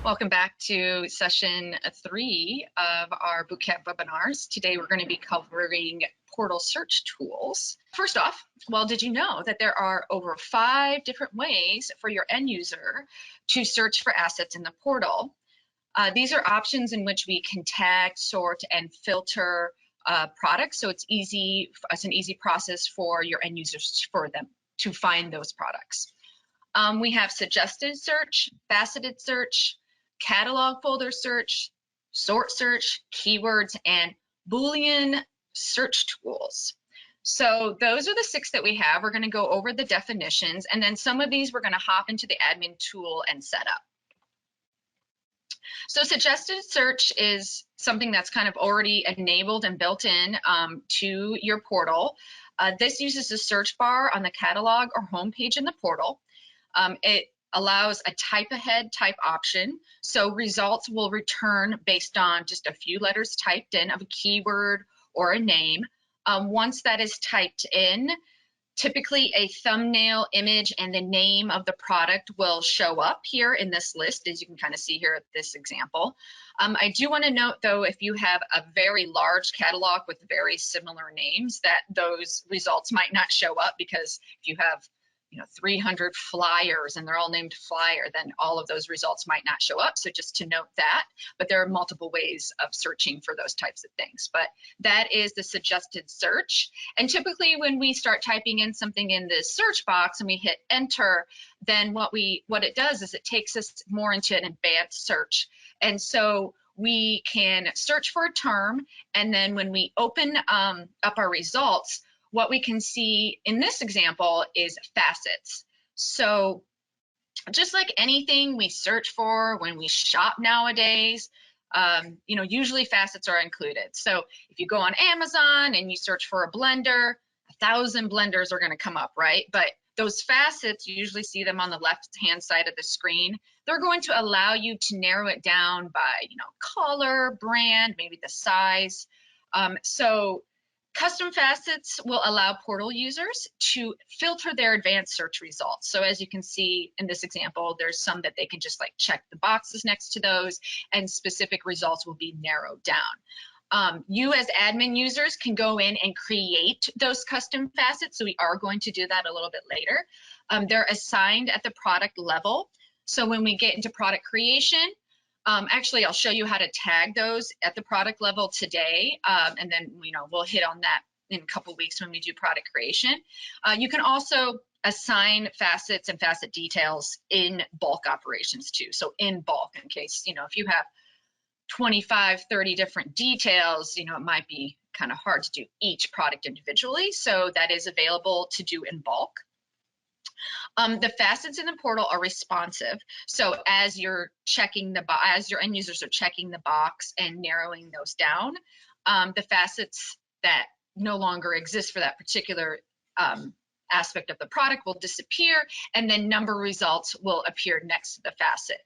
Welcome back to session 3 of our Bootcamp webinars. Today we're going to be covering portal search tools. First off, well, did you know that there are over 5 different ways for your end user to search for assets in the portal? These are options in which we can tag, sort, and filter products, so it's an easy process for your end users for them to find those products. We have suggested search, faceted search, catalog folder search, sort search, keywords, and Boolean search tools. So those are the 6 that we have. We're going to go over the definitions, and then some of these we're going to hop into the admin tool and set up. So suggested search is something that's kind of already enabled and built in to your portal. This uses the search bar on the catalog or home page in the portal. It allows a type ahead type option, so results will return based on just a few letters typed in of a keyword or a name. Once that is typed in, typically a thumbnail image and the name of the product will show up here in this list, as you can kind of see here at this example. I do want to note, though, if you have a very large catalog with very similar names, that those results might not show up, because if you have 300 flyers and they're all named flyer, then all of those results might not show up. So just to note that, but there are multiple ways of searching for those types of things. But that is the suggested search. And typically when we start typing in something in this search box and we hit enter, then what it does is it takes us more into an advanced search. And so we can search for a term, and then when we open up our results, what we can see in this example is facets. So just like anything we search for when we shop nowadays, usually facets are included. So if you go on Amazon and you search for a blender, 1,000 blenders are going to come up, right? But those facets, you usually see them on the left-hand side of the screen. They're going to allow you to narrow it down by, color, brand, maybe the size. So custom facets will allow portal users to filter their advanced search results. So as you can see in this example, there's some that they can just check the boxes next to those, and specific results will be narrowed down. You as admin users can go in and create those custom facets. So we are going to do that a little bit later. They're assigned at the product level. So when we get into product creation, actually, I'll show you how to tag those at the product level today, and then we'll hit on that in a couple weeks when we do product creation. You can also assign facets and facet details in bulk operations too. So in bulk, in case if you have 25, 30 different details, it might be kind of hard to do each product individually. So that is available to do in bulk. The facets in the portal are responsive. So as you're checking as your end users are checking the box and narrowing those down, the facets that no longer exist for that particular aspect of the product will disappear, and then number results will appear next to the facet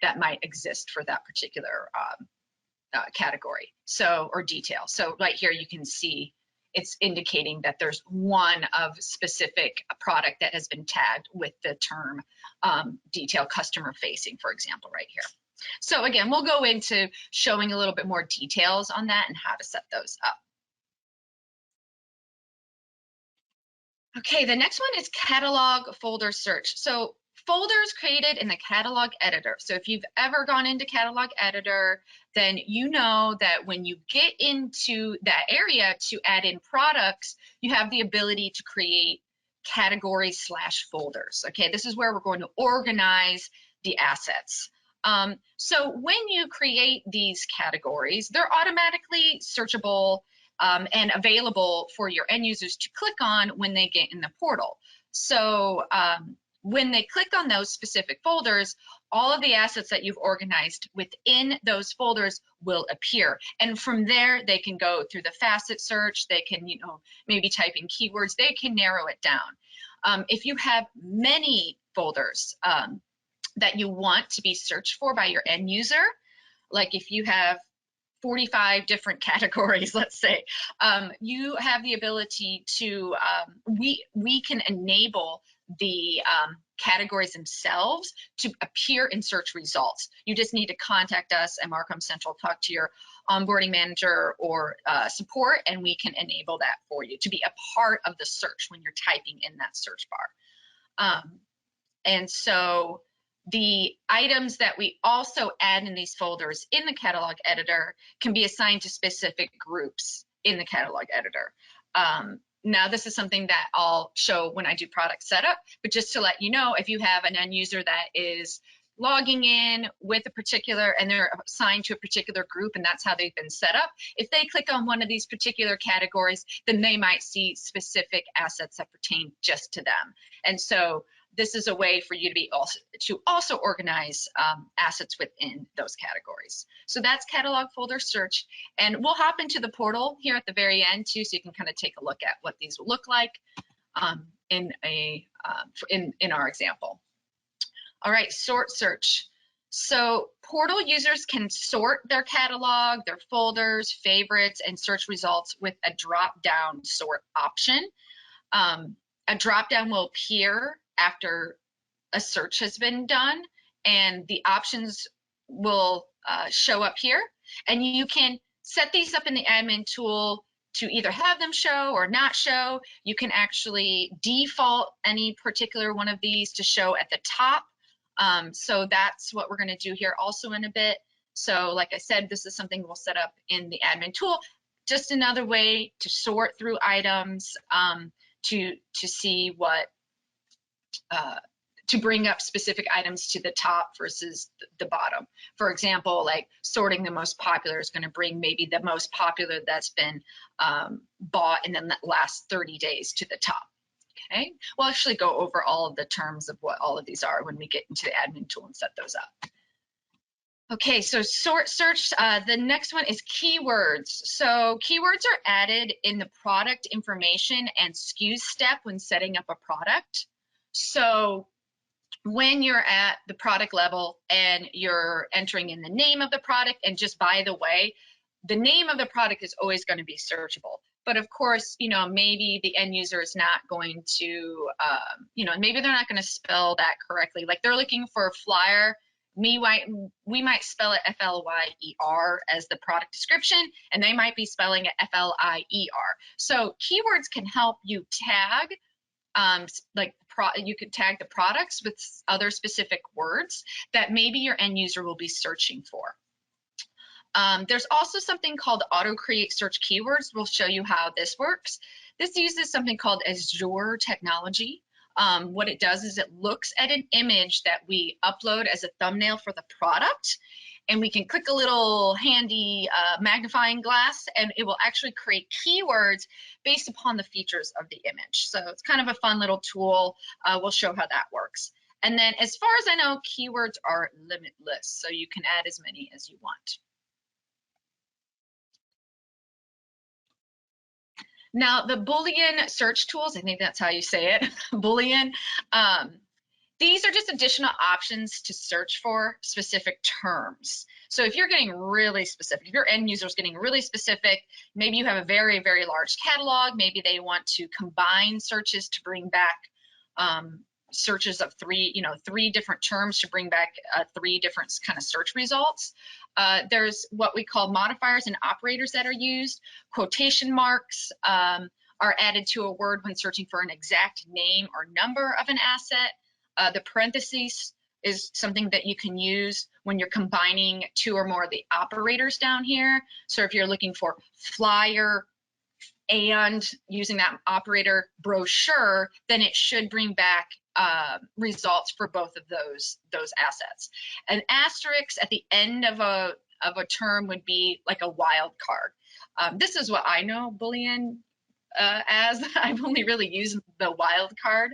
that might exist for that particular category, or detail. So right here you can see it's indicating that there's one of specific product that has been tagged with the term detail customer facing, for example, right here. So again, we'll go into showing a little bit more details on that and how to set those up. Okay, the next one is catalog folder search. So folders created in the catalog editor. So if you've ever gone into catalog editor, then you know that when you get into that area to add in products, you have the ability to create categories / folders. Okay, this is where we're going to organize the assets. So when you create these categories, they're automatically searchable and available for your end users to click on when they get in the portal. So when they click on those specific folders, all of the assets that you've organized within those folders will appear. And from there, they can go through the facet search. They can, maybe type in keywords. They can narrow it down. If you have many folders that you want to be searched for by your end user, like if you have 45 different categories, let's say, you have the ability to, we can enable the categories themselves to appear in search results. You just need to contact us at MarcomCentral, talk to your onboarding manager or support, and we can enable that for you to be a part of the search when you're typing in that search bar. And so the items that we also add in these folders in the catalog editor can be assigned to specific groups in the catalog editor. Now, this is something that I'll show when I do product setup, but just to let you know, if you have an end user that is logging in with a particular, and they're assigned to a particular group, and that's how they've been set up, if they click on one of these particular categories, then they might see specific assets that pertain just to them. And so this is a way for you to be also organize assets within those categories. So that's catalog folder search, and we'll hop into the portal here at the very end too, so you can kind of take a look at what these will look like in our example. All right, sort search. So portal users can sort their catalog, their folders, favorites, and search results with a drop-down sort option. A drop-down will appear after a search has been done, and the options will show up here. And you can set these up in the admin tool to either have them show or not show. You can actually default any particular one of these to show at the top. So that's what we're going to do here also in a bit. So like I said, this is something we'll set up in the admin tool. Just another way to sort through items, to see what to bring up specific items to the top versus the bottom. For example, like sorting the most popular is going to bring maybe the most popular that's been bought in the last 30 days to the top. Okay, we'll actually go over all of the terms of what all of these are when we get into the admin tool and set those up. Okay, so sort search, the next one is keywords. So keywords are added in the product information and SKUs step when setting up a product. So when you're at the product level and you're entering in the name of the product, and just by the way, the name of the product is always going to be searchable. But of course, you know, maybe the end user is not going to, you know, maybe they're not going to spell that correctly. Like they're looking for flyer. We might spell it F-L-Y-E-R as the product description, and they might be spelling it F-L-I-E-R. So keywords can help you tag, you could tag the products with other specific words that maybe your end user will be searching for. There's also something called auto create search keywords. We'll show you how this works. This uses something called Azure technology. What it does is it looks at an image that we upload as a thumbnail for the product, and we can click a little handy magnifying glass, and it will actually create keywords based upon the features of the image. So it's kind of a fun little tool. We'll show how that works. And then as far as I know, keywords are limitless, so you can add as many as you want. Now, the Boolean search tools, I think that's how you say it, Boolean, these are just additional options to search for specific terms. So if you're getting really specific, if your end user is getting really specific, maybe you have a very, very large catalog, maybe they want to combine searches to bring back searches of three different terms to bring back 3 different kind of search results. There's what we call modifiers and operators that are used. Quotation marks are added to a word when searching for an exact name or number of an asset. The parentheses is something that you can use when you're combining 2 or more of the operators down here. So if you're looking for flyer and using that operator brochure, then it should bring back results for both of those assets. An asterisk at the end of a term would be like a wild card. This is what I know Boolean as. I've only really used the wild card,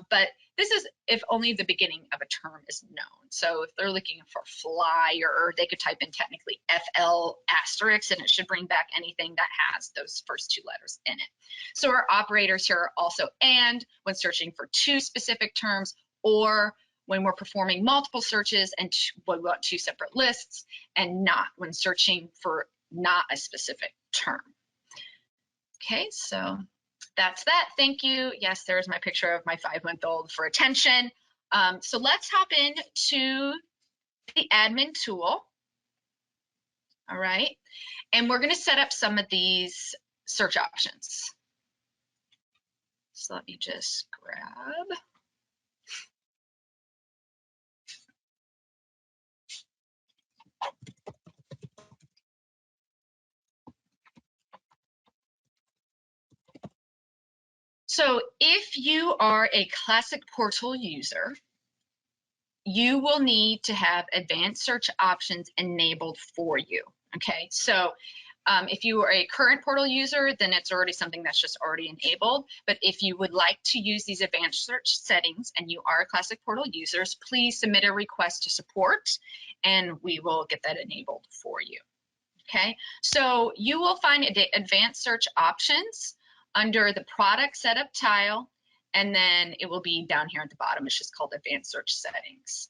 but this is if only the beginning of a term is known. So if they're looking for flyer, they could type in technically FL asterisk, and it should bring back anything that has those first 2 letters in it. So our operators here are also and when searching for 2 specific terms, or when we're performing multiple searches and we want 2 separate lists, and not when searching for not a specific term. Okay, so that's that. Thank you. Yes, there's my picture of my 5-month-old for attention. So let's hop into the admin tool. All right. And we're going to set up some of these search options. So let me just grab. So if you are a Classic Portal user, you will need to have advanced search options enabled for you. Okay, so if you are a current portal user, then it's already something that's just already enabled. But if you would like to use these advanced search settings and you are a Classic Portal users, please submit a request to support and we will get that enabled for you. Okay, so you will find advanced search options under the product setup tile, and then it will be down here at the bottom. It's just called advanced search settings.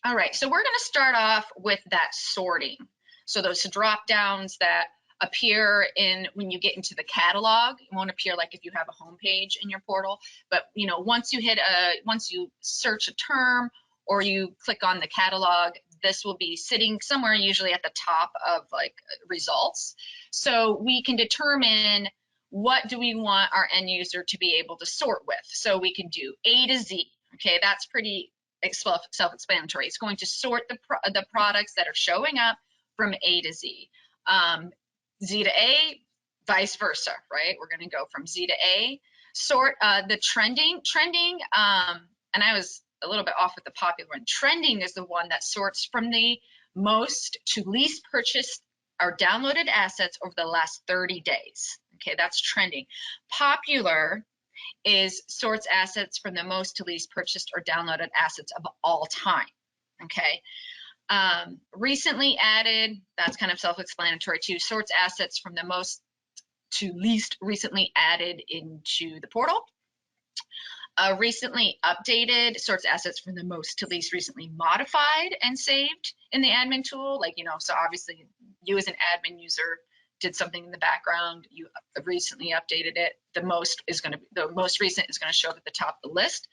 All right, so we're going to start off with that sorting. So those drop downs that appear in when you get into the catalog, it won't appear like if you have a home page in your portal, but you know, once you search a term or you click on the catalog, this will be sitting somewhere usually at the top of like results. So we can determine what do we want our end user to be able to sort with. So we can do A to Z. Okay, that's pretty self-explanatory. It's going to sort the products that are showing up from A to Z. Z to A, vice versa, right? We're going to go from Z to A. Sort the trending, and I was a little bit off with the popular one. Trending is the one that sorts from the most to least purchased or downloaded assets over the last 30 days. Okay, that's trending. Popular is sorts assets from the most to least purchased or downloaded assets of all time. Okay. Recently added, that's kind of self-explanatory too, sorts assets from the most to least recently added into the portal. Recently updated sorts assets from the most to least recently modified and saved in the admin tool. Like, you know, so obviously you as an admin user did something in the background, you recently updated it. The most recent is going to show up at the top of the list.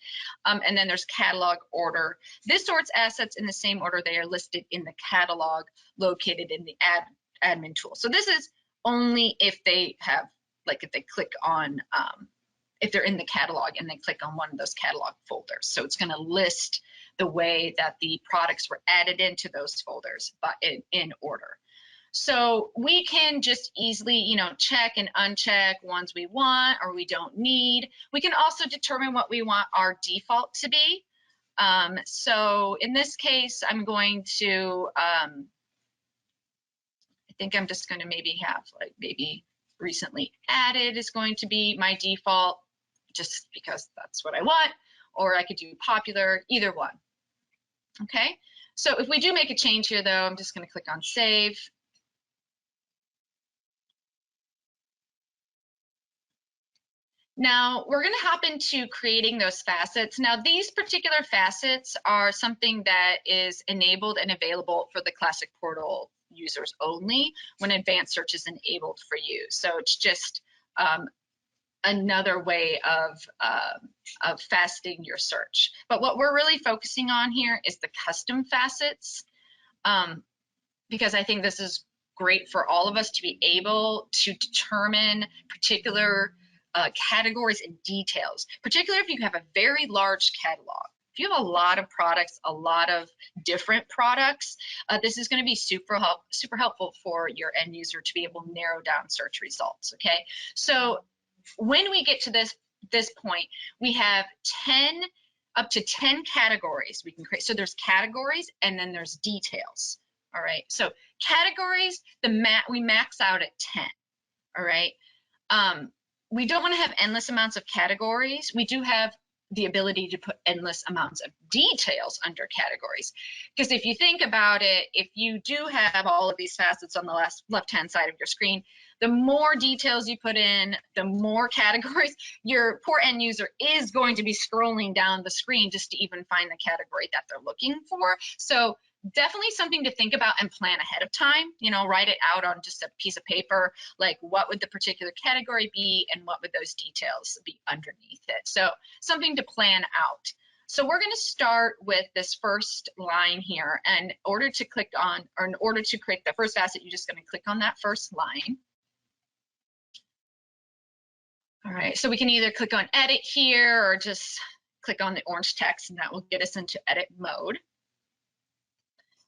And then there's catalog order. This sorts assets in the same order they are listed in the catalog located in the admin tool. So this is only if they have, like if they click on, if they're in the catalog and they click on one of those catalog folders. So it's going to list the way that the products were added into those folders, but in order. So we can just easily, you know, check and uncheck ones we want or we don't need. We can also determine what we want our default to be. So in this case, I'm going to, I think I'm just going to maybe have like maybe recently added is going to be my default just because that's what I want, or I could do popular, either one. Okay, so if we do make a change here though, I'm just going to click on save. Now we're going to hop into creating those facets. Now these particular facets are something that is enabled and available for the Classic Portal users only when advanced search is enabled for you. So it's just another way of faceting your search. But what we're really focusing on here is the custom facets, because I think this is great for all of us to be able to determine particular categories and details, particularly if you have a very large catalog. If you have a lot of products, a lot of different products, this is going to be super helpful for your end user to be able to narrow down search results. Okay, so when we get to this point, we have up to 10 categories we can create. So there's categories and then there's details. All right, so categories, we max out at 10. All right. We don't want to have endless amounts of categories. We do have the ability to put endless amounts of details under categories. Because if you think about it, if you do have all of these facets on the left-hand side of your screen, the more details you put in, the more categories, your poor end user is going to be scrolling down the screen just to even find the category that they're looking for. So definitely something to think about and plan ahead of time. You know, write it out on just a piece of paper, like what would the particular category be and what would those details be underneath it. So something to plan out. So we're going to start with this first line here, and in order to click on, or in order to create the first facet, you're just going to click on that first line. All right, so we can either click on edit here or just click on the orange text, and that will get us into edit mode.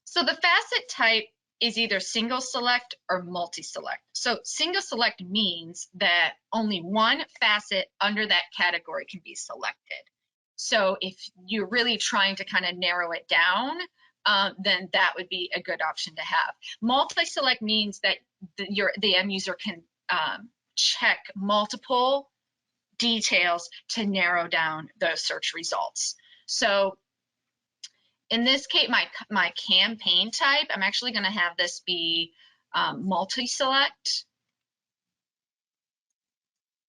So the facet type is either single select or multi-select. So single select means that only one facet under that category can be selected. So if you're really trying to kind of narrow it down, then that would be a good option to have. Multi-select means that the end user can check multiple details to narrow down those search results. So in this case, my campaign type, I'm actually going to have this be multi-select.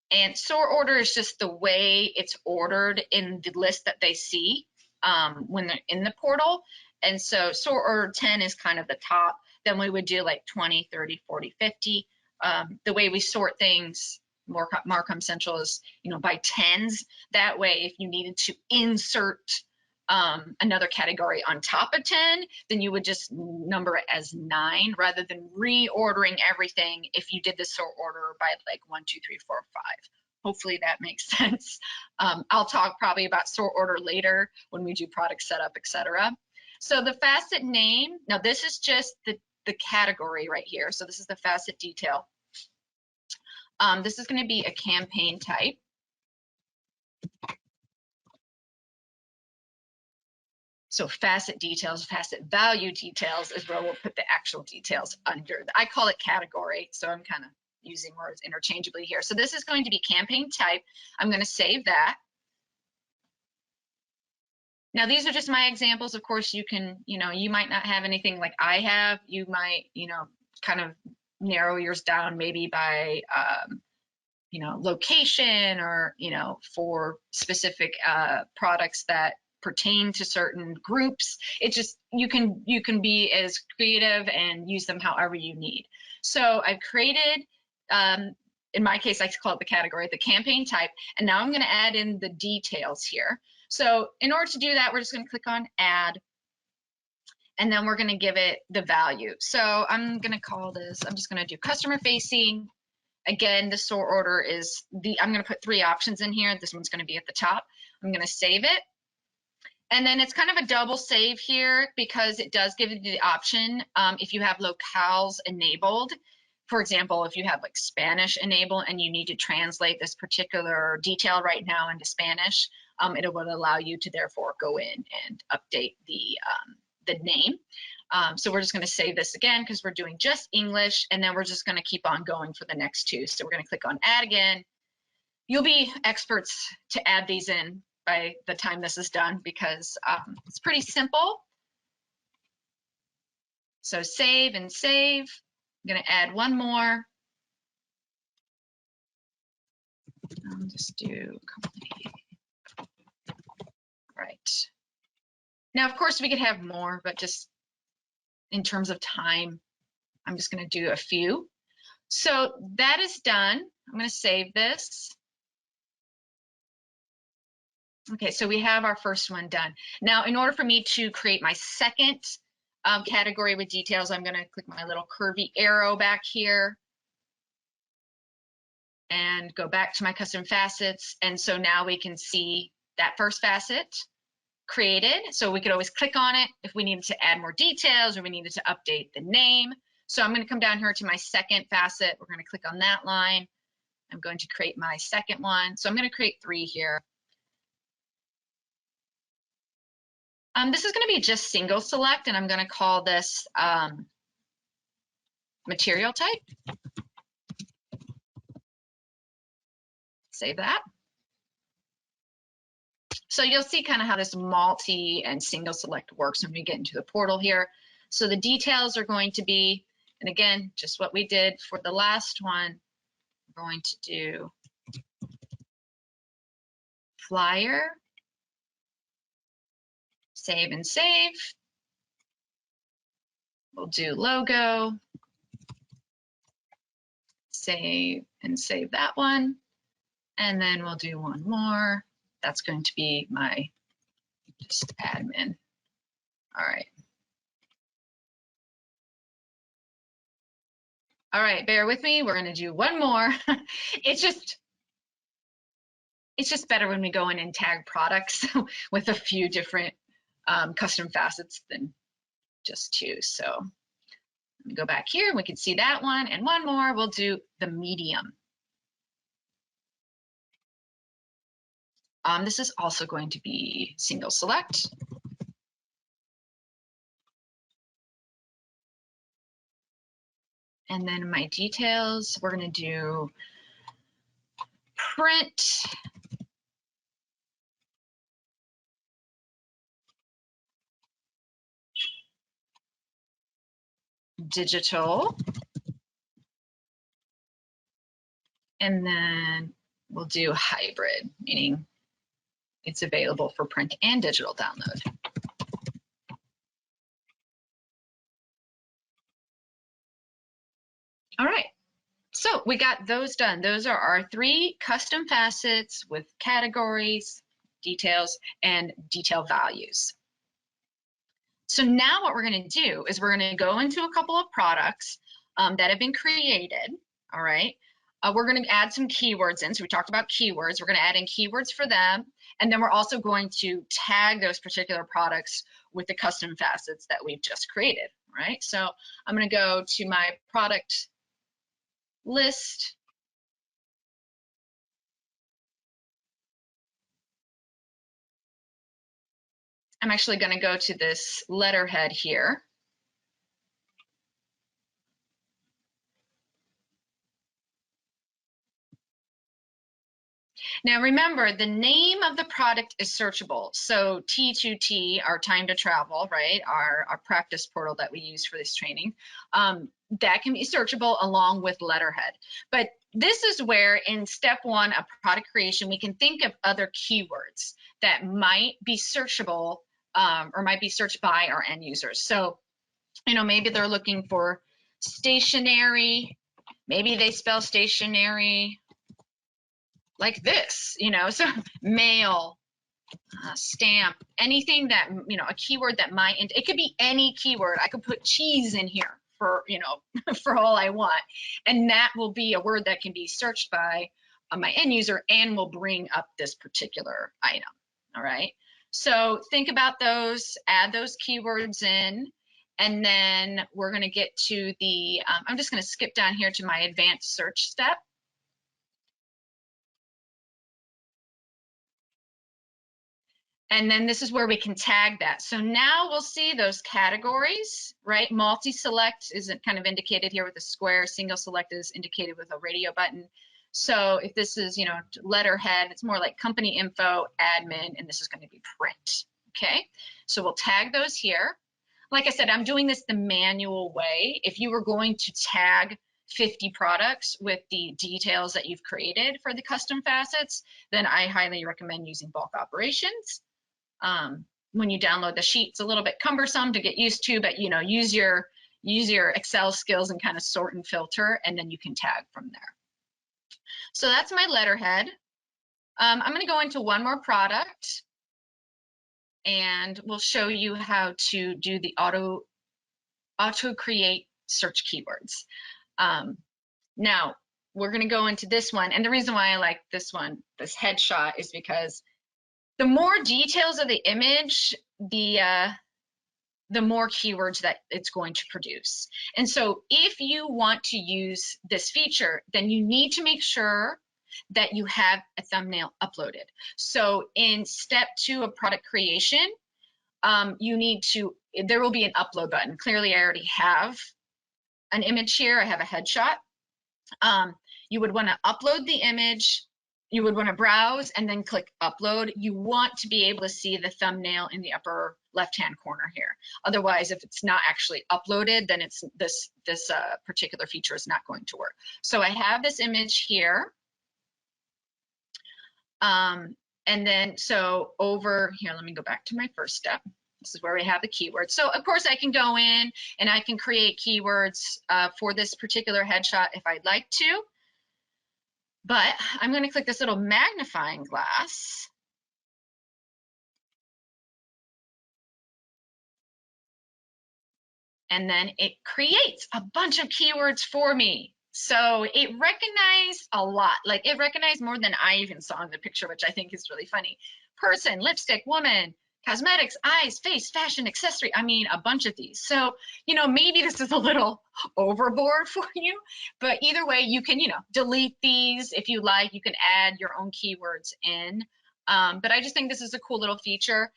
And sort order is just the way it's ordered in the list that they see when they're in the portal. And so sort order 10 is kind of the top. Then we would do like 20, 30, 40, 50. The way we sort things, MarcomCentral is, you know, by tens. That way, if you needed to insert another category on top of 10, then you would just number it as 9 rather than reordering everything if you did the sort order by like 1, 2, 3, 4, 5. Hopefully that makes sense. I'll talk probably about sort order later when we do product setup, etc. So the facet name, now this is just the category right here. So this is the facet detail. This is going to be a campaign type. So facet details, facet value details is where we'll put the actual details under. I call it category, so I'm kind of using words interchangeably here. So this is going to be campaign type. I'm going to save that. Now these are just my examples. Of course, you can, you know, you might not have anything like I have. You might, you know, kind of narrow yours down maybe by, you know, location or, you know, for specific products that pertain to certain groups. It just, you can be as creative and use them however you need. So I've created, in my case, I call it the category, the campaign type, and now I'm going to add in the details here. So in order to do that, we're just going to click on add, and then we're going to give it the value. So I'm going to call this, I'm just going to do customer facing. Again, the sort order is I'm going to put 3 options in here. This one's going to be at the top. I'm going to save it. And then it's kind of a double save here because it does give you the option if you have locales enabled. For example, if you have like Spanish enabled and you need to translate this particular detail right now into Spanish, it will allow you to therefore go in and update the name. So we're just going to save this again because we're doing just English, and then we're just going to keep on going for the next 2. So we're going to click on add again. You'll be experts to add these in by the time this is done because it's pretty simple. So save and save. I'm going to add one more. I'll just do company. Right. Now, of course, we could have more, but just in terms of time, I'm just going to do a few. So that is done. I'm going to save this. Okay, so we have our first one done. Now, in order for me to create my second category with details, I'm going to click my little curvy arrow back here and go back to my custom facets. And so now we can see that first facet created. So we could always click on it if we needed to add more details or we needed to update the name. So I'm going to come down here to my second facet. We're going to click on that line. I'm going to create my second one. So I'm going to create 3 here. This is going to be just single select, and I'm going to call this material type. Save that. So you'll see kind of how this multi and single select works when we get into the portal here. So the details are going to be, and again, just what we did for the last one, we're going to do flyer, save and save. We'll do logo, save that one. And then we'll do one more. That's going to be my just admin. All right. All right, bear with me. We're going to do one more. It's just better when we go in and tag products with a few different custom facets than just two. So let me go back here and we can see that one, and one more. We'll do the medium. This is also going to be single select. And then my details, we're going to do print, digital, and then we'll do hybrid, meaning it's available for print and digital download. All right, so we got those done. Those are our 3 custom facets with categories, details, and detail values. So now what we're going to do is we're going to go into a couple of products that have been created. All right, we're going to add some keywords in. So we talked about keywords. We're going to add in keywords for them, and then we're also going to tag those particular products with the custom facets that we've just created. Right. So I'm going to go to my product list. I'm actually going to go to this letterhead here. Now remember, the name of the product is searchable. So T2T, our time to travel, right? Our practice portal that we use for this training, that can be searchable along with letterhead. But this is where in step 1 of product creation, we can think of other keywords that might be searchable or might be searched by our end users. So, you know, maybe they're looking for stationery. Maybe they spell stationery like this, you know, so mail, stamp, anything that, you know, a keyword that might, it could be any keyword. I could put cheese in here for, you know, for all I want. And that will be a word that can be searched by my end user and will bring up this particular item. All right. So think about those, add those keywords in, and then we're going to get to the, I'm just going to skip down here to my advanced search step. And then this is where we can tag that. So now we'll see those categories, right? Multi-select is kind of indicated here with a square. Single select is indicated with a radio button. So if this is, you know, letterhead, it's more like company info, admin, and this is going to be print. Okay, so we'll tag those here. Like I said, I'm doing this the manual way. If you were going to tag 50 products with the details that you've created for the custom facets, then I highly recommend using bulk operations. When you download the sheet, it's a little bit cumbersome to get used to, but you know, use your Excel skills and kind of sort and filter, and then you can tag from there. So that's my letterhead. I'm going to go into one more product, and we'll show you how to do the auto create search keywords. Now we're going to go into this one, and the reason why I like this one, this headshot, is because the more details of the image, the more keywords that it's going to produce. And so if you want to use this feature, then you need to make sure that you have a thumbnail uploaded. So in step 2 of product creation, there will be an upload button. Clearly, I already have an image here. I have a headshot. You would want to upload the image. You would want to browse and then click upload. You want to be able to see the thumbnail in the upper left-hand corner here. Otherwise, if it's not actually uploaded, then it's this particular feature is not going to work. So I have this image here. And then, so over here, let me go back to my first step. This is where we have the keywords. So of course I can go in and I can create keywords for this particular headshot if I'd like to. But I'm going to click this little magnifying glass. And then it creates a bunch of keywords for me. So it recognized a lot, like it recognized more than I even saw in the picture, which I think is really funny. Person, lipstick, woman, cosmetics, eyes, face, fashion, accessory. I mean, a bunch of these. So, you know, maybe this is a little overboard for you, but either way, you can, you know, delete these if you like. You can add your own keywords in. But I just think this is a cool little feature.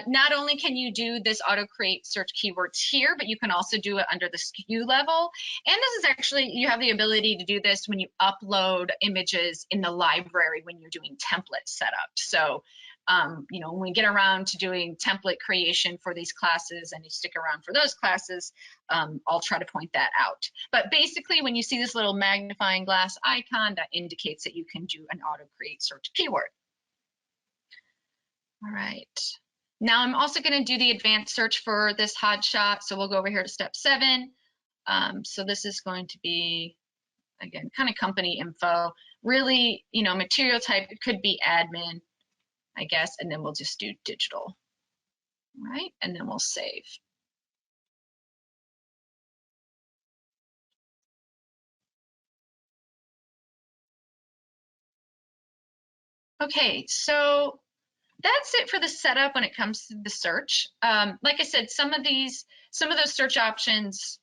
Not only can you do this auto create search keywords here, but you can also do it under the SKU level. And this is actually, you have the ability to do this when you upload images in the library when you're doing template setup. So, you know, when we get around to doing template creation for these classes and you stick around for those classes, I'll try to point that out. But basically, when you see this little magnifying glass icon, that indicates that you can do an auto create search keyword. All right. Now I'm also going to do the advanced search for this hot shot. So we'll go over here to step 7. So this is going to be, again, kind of company info. Really, you know, material type, it could be admin, I guess, and then we'll just do digital. All right, and then we'll save. Okay, so that's it for the setup when it comes to the search. Like I said, some of those search options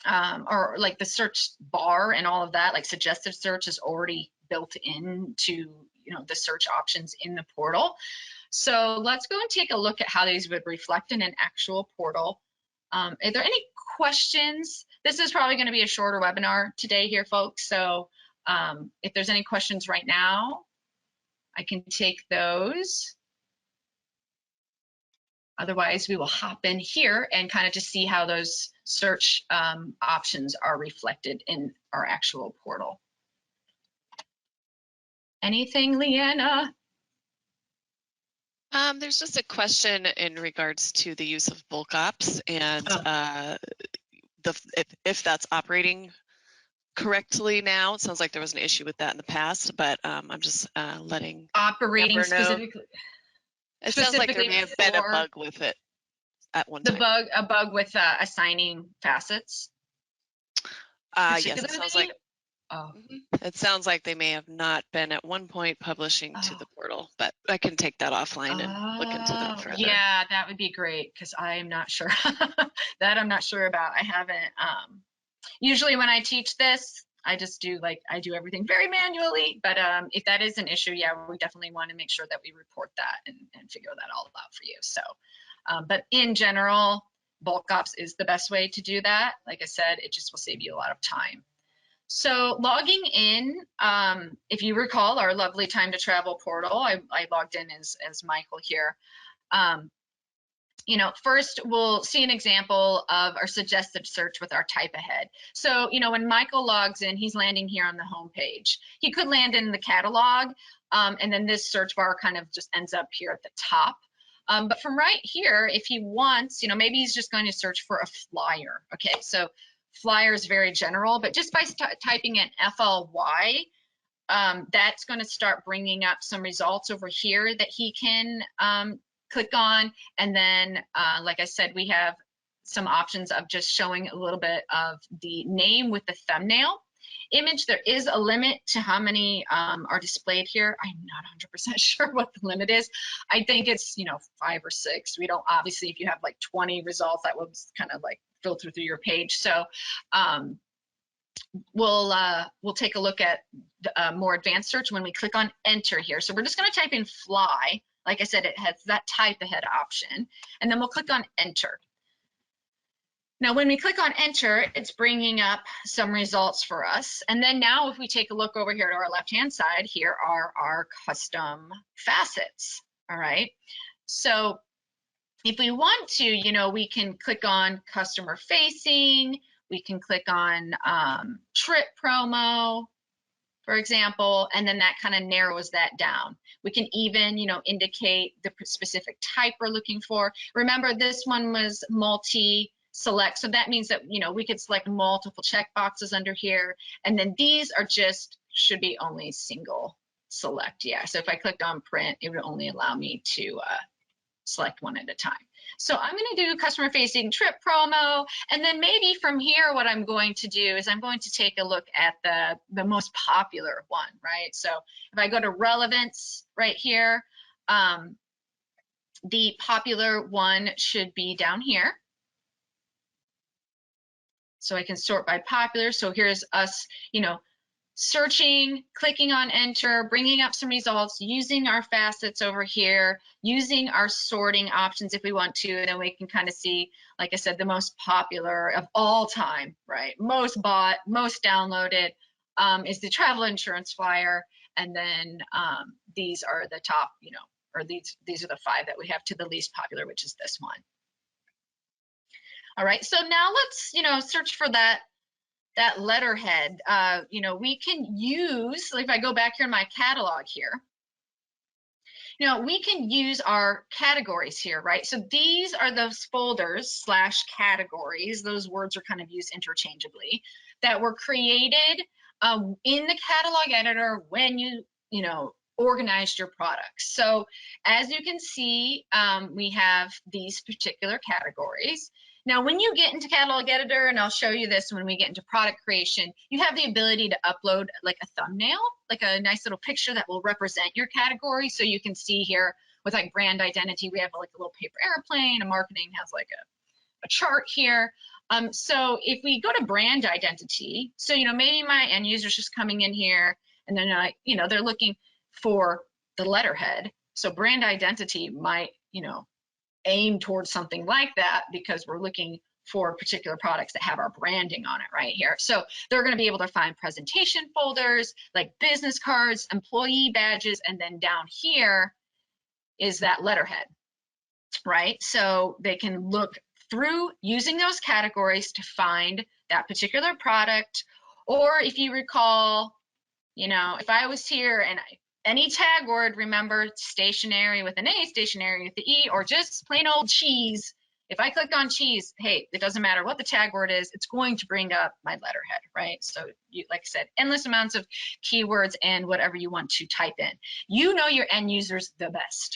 or like the search bar and all of that, like suggestive search is already built into, you know, the search options in the portal. So let's go and take a look at how these would reflect in an actual portal. Are there any questions? This is probably going to be a shorter webinar today here, folks. So if there's any questions right now, I can take those. Otherwise, we will hop in here and kind of just see how those search options are reflected in our actual portal. Anything, Leanna? There's just a question in regards to the use of bulk ops and if that's operating correctly now. It sounds like there was an issue with that in the past, but I'm just letting operating specifically. It sounds like there may have been a bug with it at one time. A bug with assigning facets? Yes, it sounds like. Oh. It sounds like they may have not been at one point publishing to the portal, but I can take that offline and look into that further. Yeah, that would be great because I am not sure. That I'm not sure about. I haven't. Usually when I teach this, I just do I do everything very manually. But if that is an issue, yeah, we definitely want to make sure that we report that and figure that all out for you. So, but in general, bulk ops is the best way to do that. Like I said, it just will save you a lot of time. So logging in, if you recall our lovely time to travel portal, I logged in as Michael here. You know, first we'll see an example of our suggested search with our type ahead. So, you know, when Michael logs in, he's landing here on the home page. He could land in the catalog, and then this search bar kind of just ends up here at the top. But from right here, if he wants, you know, maybe he's just going to search for a flyer. Okay, so flyer is very general, but just by typing in FLY, that's going to start bringing up some results over here that he can click on. And then, like I said, we have some options of just showing a little bit of the name with the thumbnail image. There is a limit to how many are displayed here. I'm not 100% sure what the limit is. I think it's, you know, 5 or 6. We don't, obviously, if you have like 20 results, that will kind of like filter through your page. So we'll take a look at the, more advanced search when we click on enter here. So we're just going to type in fly. Like I said, it has that type ahead option, and then we'll click on enter. Now, when we click on enter, it's bringing up some results for us. And then now if we take a look over here to our left-hand side, here are our custom facets, all right? So if we want to, you know, we can click on customer facing, we can click on trip promo, for example, and then that kind of narrows that down. We can even, you know, indicate the specific type we're looking for. Remember, this one was multi-select, so that means that, you know, we could select multiple checkboxes under here, and then these are just, should be only single select. Yeah, so if I clicked on print, it would only allow me to select one at a time. So I'm going to do customer facing trip promo, and then maybe from here what I'm going to do is I'm going to take a look at the most popular one, right? So if I go to relevance right here, the popular one should be down here. So I can sort by popular. So here's us, you know, searching, clicking on enter, bringing up some results, using our facets over here, using our sorting options if we want to, and then we can kind of see, like I said, the most popular of all time, right? Most bought, most downloaded is the travel insurance flyer, and then these are the top, you know, or these are the 5 that we have to the least popular, which is this one. All right, so now let's, you know, search for that letterhead. You know, we can use, if I go back here in my catalog here, you know, we can use our categories here, right? So these are those folders / categories. Those words are kind of used interchangeably that were created in the catalog editor when you know, organized your products. So as you can see, we have these particular categories. Now, when you get into Catalog Editor, and I'll show you this when we get into product creation, you have the ability to upload like a thumbnail, like a nice little picture that will represent your category. So you can see here with like brand identity, we have like a little paper airplane, and marketing has like a chart here. So if we go to brand identity, so, you know, maybe my end user's just coming in here and then, you know, they're looking for the letterhead. So brand identity might, you know, aim towards something like that because we're looking for particular products that have our branding on it right here. So they're going to be able to find presentation folders, like business cards, employee badges, and then down here is that letterhead, right? So they can look through using those categories to find that particular product. Or if you recall, you know, if I was here and any tag word, remember stationery with an A, stationery with the E, or just plain old cheese. If I click on cheese, hey, it doesn't matter what the tag word is, it's going to bring up my letterhead, right? So you, like I said, endless amounts of keywords and whatever you want to type in. You know your end users the best.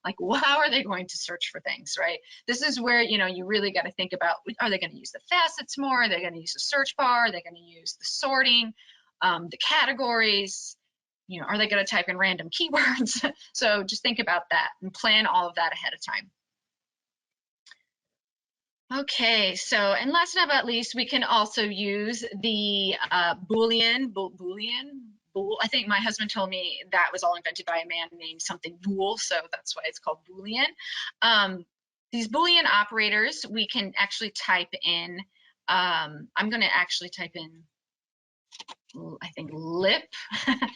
Like, well, how are they going to search for things, right? This is where, you know, you really got to think about, are they going to use the facets more? Are they going to use the search bar? Are they going to use the sorting, the categories? You know, are they going to type in random keywords? So just think about that and plan all of that ahead of time. Okay, so, and last but not least, we can also use the Boolean, I think my husband told me that was all invented by a man named something Boole, so that's why it's called Boolean. These Boolean operators, we can actually type in, I'm going to actually type in, I think lip.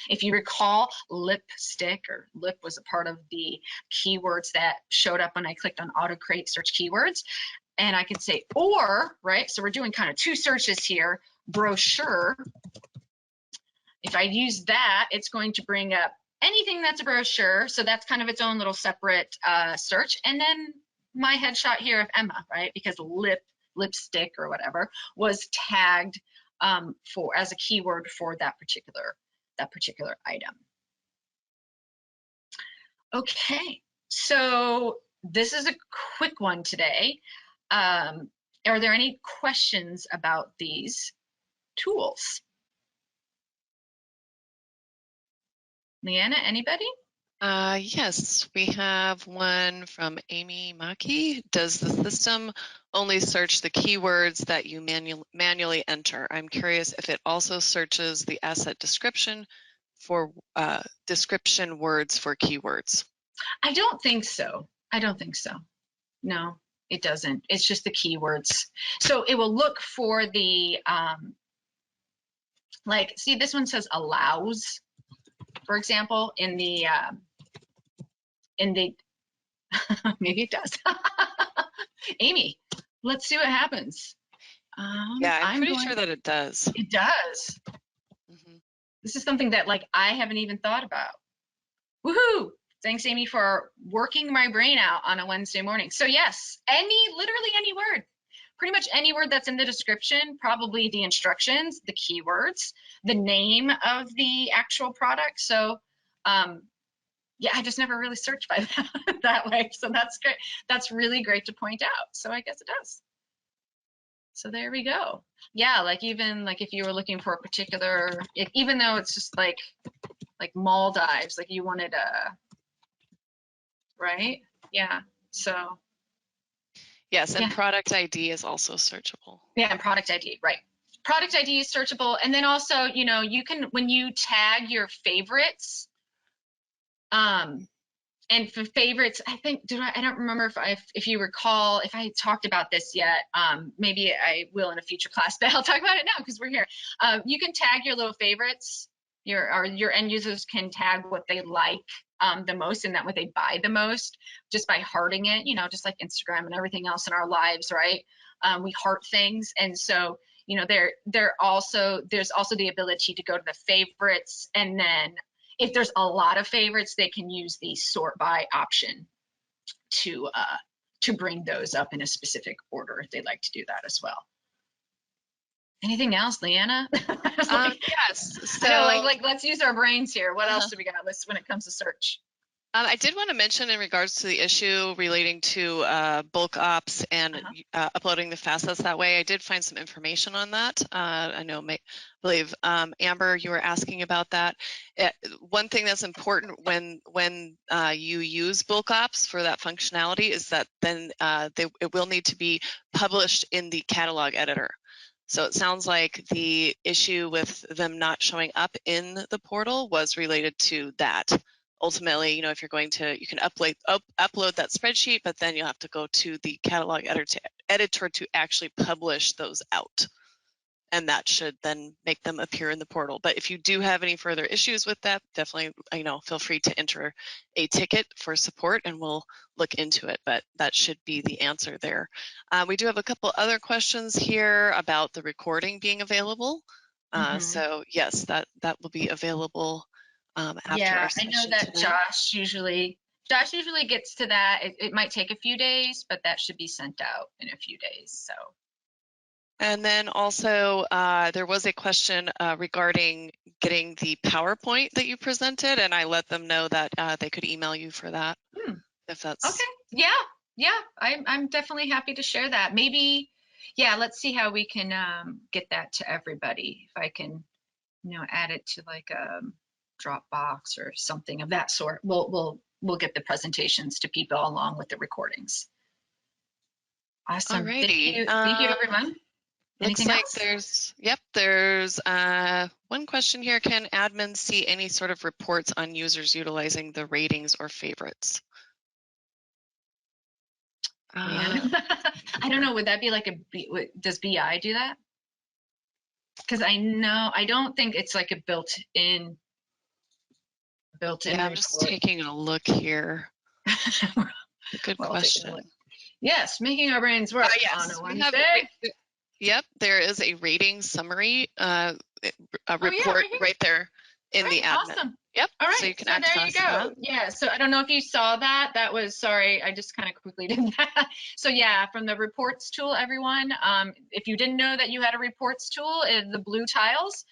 If you recall, lipstick or lip was a part of the keywords that showed up when I clicked on auto create search keywords. And I can say or, right? So we're doing kind of 2 searches here. Brochure. If I use that, it's going to bring up anything that's a brochure. So that's kind of its own little separate search. And then my headshot here of Emma, right? Because lipstick or whatever was tagged for as a keyword for that particular item. Okay, so this is a quick one today. Are there any questions about these tools? Leanna, anybody? Yes, we have one from Amy Maki. Does the system only search the keywords that you manually enter? I'm curious if it also searches the asset description for description words for keywords. I don't think so. I don't think so. No, it doesn't. It's just the keywords. So it will look for the, like, see, this one says allows, for example, in the maybe it does. Amy, let's see what happens. Yeah, I'm pretty sure that it does. It does. Mm-hmm. This is something that like I haven't even thought about. Woohoo! Thanks, Amy, for working my brain out on a Wednesday morning. So yes, literally any word, pretty much any word that's in the description, probably the instructions, the keywords, the name of the actual product. So yeah, I just never really searched by that way. So that's great. That's really great to point out. So I guess it does. So there we go. Yeah, like even like if you were looking for a particular, even though it's just like Maldives, like you wanted a, right? Yeah. So Yes, and yeah. product ID is also searchable. Yeah, and product ID, right. Product ID is searchable. And then also, you know, you can, when you tag your favorites, and for favorites, I think, I don't remember if you recall, if I talked about this yet, maybe I will in a future class, but I'll talk about it now because we're here. You can tag your little favorites, your end users can tag what they like the most and that what they buy the most just by hearting it, you know, just like Instagram and everything else in our lives, right? We heart things. And so, you know, there's also the ability to go to the favorites, and then if there's a lot of favorites, they can use the sort by option to bring those up in a specific order if they'd like to do that as well. Anything else, Leanna? Yes. So I know, like let's use our brains here. What else do we got when it comes to search? I did want to mention in regards to the issue relating to bulk ops and uploading the facets that way, I did find some information on that. I believe Amber, you were asking about that. One thing that's important when you use bulk ops for that functionality is that then it will need to be published in the catalog editor. So it sounds like the issue with them not showing up in the portal was related to that. Ultimately, you know, if you're going to, you can upload that spreadsheet, but then you'll have to go to the catalog editor to actually publish those out. And that should then make them appear in the portal. But if you do have any further issues with that, definitely, you know, feel free to enter a ticket for support and we'll look into it. But that should be the answer there. We do have a couple other questions here about the recording being available. So yes, that will be available after our session. I know that today. Josh usually gets to that. It might take a few days, but that should be sent out in a few days. So. And then also there was a question regarding getting the PowerPoint that you presented, and I let them know that they could email you for that. If that's okay. Yeah. I'm definitely happy to share that. Maybe, yeah. Let's see how we can get that to everybody. If I can, you know, add it to like a Dropbox or something of that sort. We'll get the presentations to people along with the recordings. Awesome. Alrighty. Thank you, everyone. Anything looks like else? there's one question here. Can admins see any sort of reports on users utilizing the ratings or favorites? I don't know. Would that be like does BI do that? Because I don't think it's like a built-in. Yeah, I'm just taking a look here. Good question. Yes, making our brains work on a Wednesday. Yep, there is a rating summary report right there in the admin. Awesome. Yep. All right. So you can access there you go. that. Yeah. So I don't know if you saw that. That was, sorry, I just kind of quickly did that. So yeah, from the reports tool, everyone. If you didn't know that you had a reports tool, the blue tiles,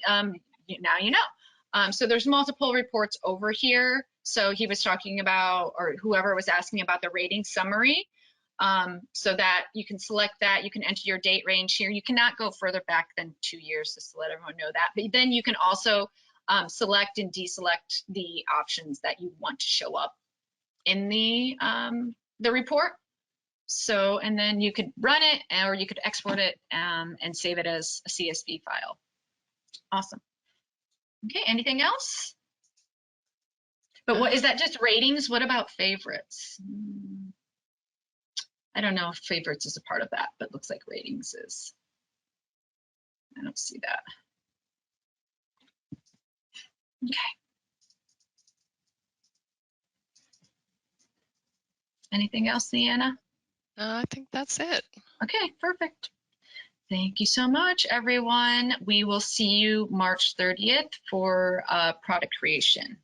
now you know. So there's multiple reports over here. So he was talking about, or whoever was asking about the rating summary. So that you can select that, you can enter your date range here. You cannot go further back than 2 years, just to let everyone know that. But then you can also select and deselect the options that you want to show up in the report. So, and then you could run it, or you could export it and save it as a CSV file. Awesome. Okay, anything else? But what is that, just ratings? What about favorites? I don't know if favorites is a part of that, but looks like ratings is. I don't see that. Okay. Anything else, Leanna? I think that's it. Okay, perfect. Thank you so much, everyone. We will see you March 30th for product creation.